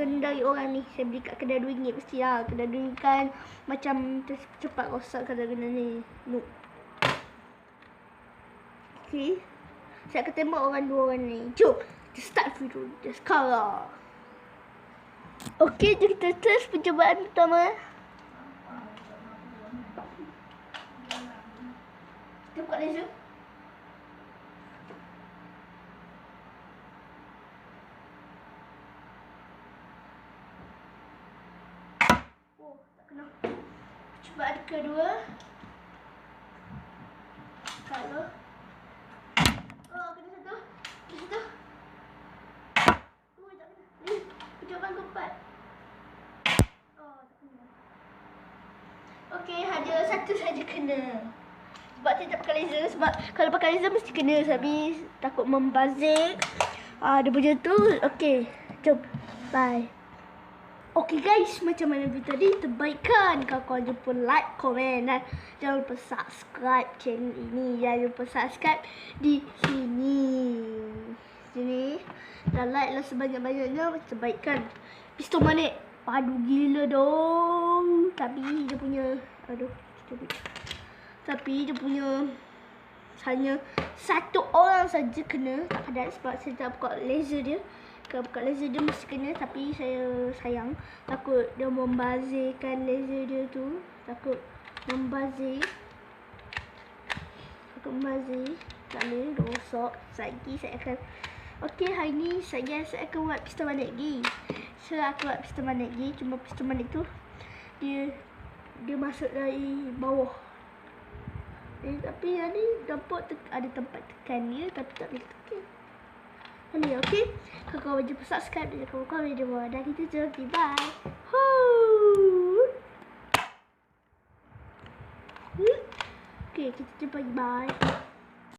pesanan dari orang ni. Saya beli kat kedai RM2 mesti lah. Kedai RM2 kan macam cepat rosak kadang-kadang ni. Noob. Okay. Saya akan tembak dua orang ni. Jom, kita start video dia sekarang. Okay, jom kita test percubaan pertama. Kita buka laser. Oh, tak kena. Percubaan kedua. Kalau kena satu. Oh, tak kena. Ni, percubaan keempat. Oh, tak kena. Okey, hanya satu saja kena. Sebab saya tak pakai laser. Sebab kalau pakai laser mesti kena. Tapi takut membazir. Dia macam tu. Okey, jom. Bye. Okey guys, macam mana video tadi? Terbaik kan? Kalau korang jumpa like, komen dan jangan lupa subscribe channel ini. Jangan lupa subscribe di sini. Dan like lah sebanyak-banyaknya. Terbaik kan? Pistol manik. Padu gila dong. Tapi dia punya, tapi dia punya hanya satu orang saja kena. Tak padat sebab saya tak buka laser dia. Kalau buka laser dia mesti kena. Tapi saya sayang, takut dia membazirkan laser dia tu. Takut membazir. Tak boleh rosak. Lagi saya akan hari ni saya akan buat pistol manik lagi. Saya akan buat pistol manik lagi. Cuma pistol manik tu dia masuk dari bawah. Tapi yang ni nampak ada tempat tekan dia. Tapi tak boleh tekan. Ni okey. Kalau korang jumpa subscribe dan jangan lupa komen di bawah. Dan kita jumpa. Bye. Okey, kita jumpa. Bye.